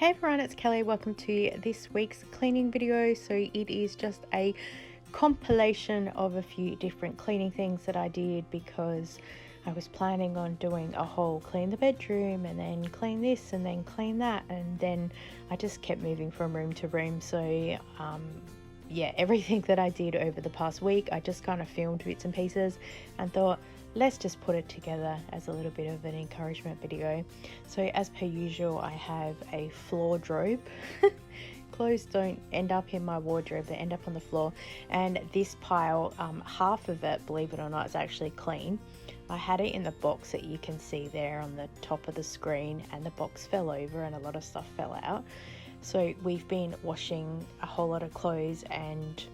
Hey everyone, it's Kelly. Welcome to this week's cleaning video. So it is just a compilation of a few different cleaning things that I did because I was planning on doing a whole clean the bedroom and then clean this and then clean that, and then I just kept moving from room to room. So yeah, everything that I did over the past week, I just kind of filmed bits and pieces and thought, let's just put it together as a little bit of an encouragement video. So as per usual, I have a floor drobe. Clothes don't end up in my wardrobe, they end up on the floor, and this pile, half of it, believe it or not, is actually clean. I had it in the box that you can see there on the top of the screen, and the box fell over and a lot of stuff fell out. So we've been washing a whole lot of clothes and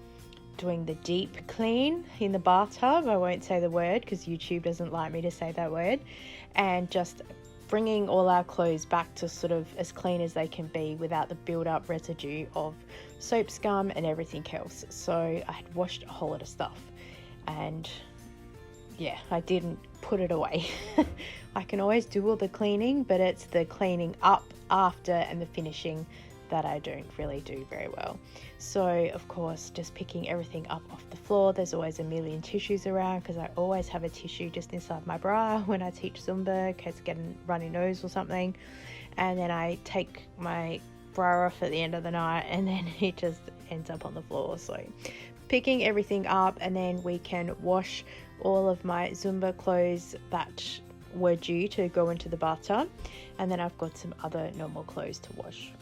doing the deep clean in the bathtub. I won't say the word because YouTube doesn't like me to say that word, and just bringing all our clothes back to sort of as clean as they can be without the build-up residue of soap scum and everything else. So I had washed a whole lot of stuff, and yeah, I didn't put it away. I can always do all the cleaning, but it's the cleaning up after and the finishing that I don't really do very well. So of course, just picking everything up off the floor. There's always a million tissues around because I always have a tissue just inside my bra when I teach Zumba in case I get a runny nose or something. And then I take my bra off at the end of the night and then it just ends up on the floor. So picking everything up, and then we can wash all of my Zumba clothes that were due to go into the bathtub, and then I've got some other normal clothes to wash.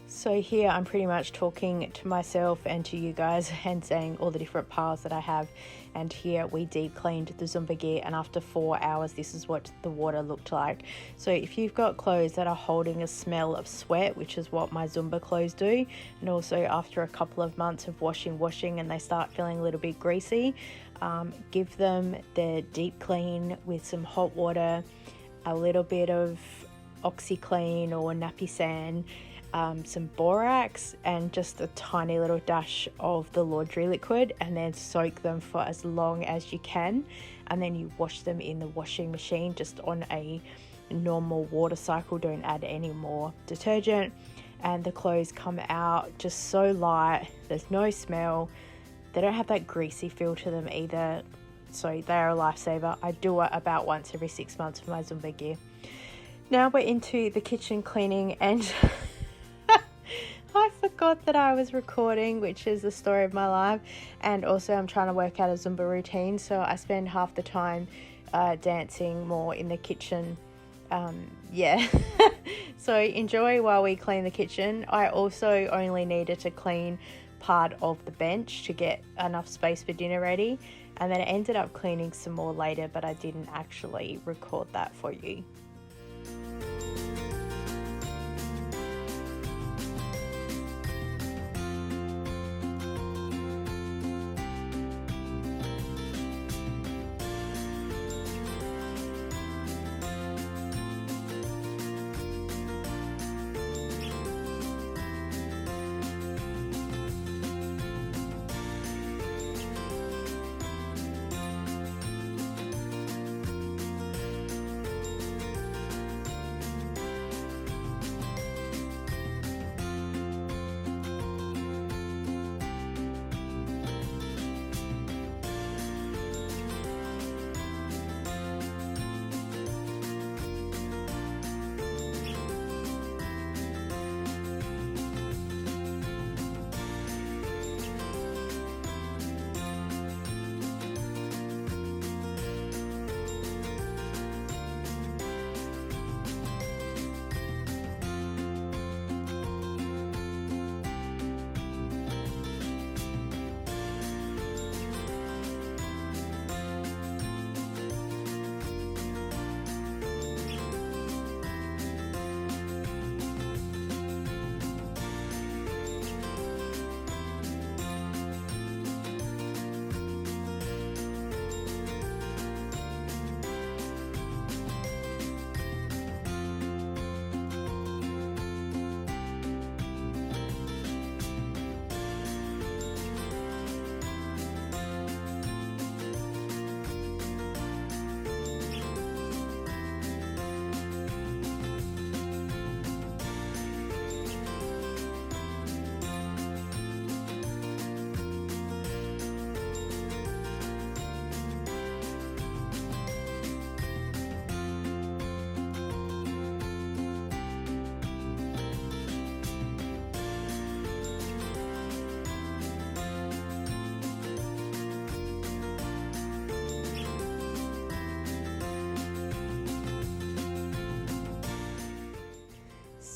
So here I'm pretty much talking to myself and to you guys and saying all the different piles that I have. And here we deep cleaned the Zumba gear, and after 4 hours this is what the water looked like. So if you've got clothes that are holding a smell of sweat, which is what my Zumba clothes do, and also after a couple of months of washing and they start feeling a little bit greasy, give them the deep clean with some hot water, a little bit of OxyClean or Nappy Sand, some borax, and just a tiny little dash of the laundry liquid, and then soak them for as long as you can, and then you wash them in the washing machine just on a normal water cycle. Don't add any more detergent, and the clothes come out just so light. There's no smell, they don't have that greasy feel to them either, so they're a lifesaver. I do it about once every 6 months for my Zumba gear. Now we're into the kitchen cleaning, and I forgot that I was recording, which is the story of my life, and also I'm trying to work out a Zumba routine, so I spend half the time dancing more in the kitchen. Yeah. So enjoy while we clean the kitchen. I also only needed to clean part of the bench to get enough space for dinner ready, and then I ended up cleaning some more later, but I didn't actually record that for you.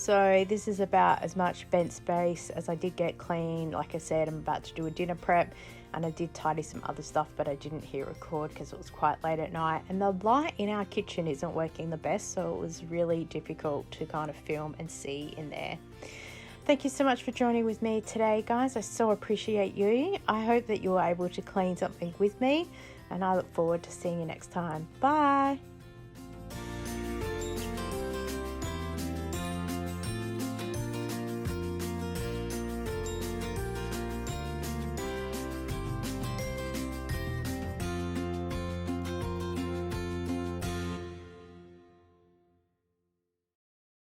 So this is about as much bed space as I did get clean. Like I said, I'm about to do a dinner prep, and I did tidy some other stuff, but I didn't hit record because it was quite late at night, and the light in our kitchen isn't working the best, so it was really difficult to kind of film and see in there. Thank you so much for joining with me today, guys. I so appreciate you. I hope that you were able to clean something with me, and I look forward to seeing you next time. Bye.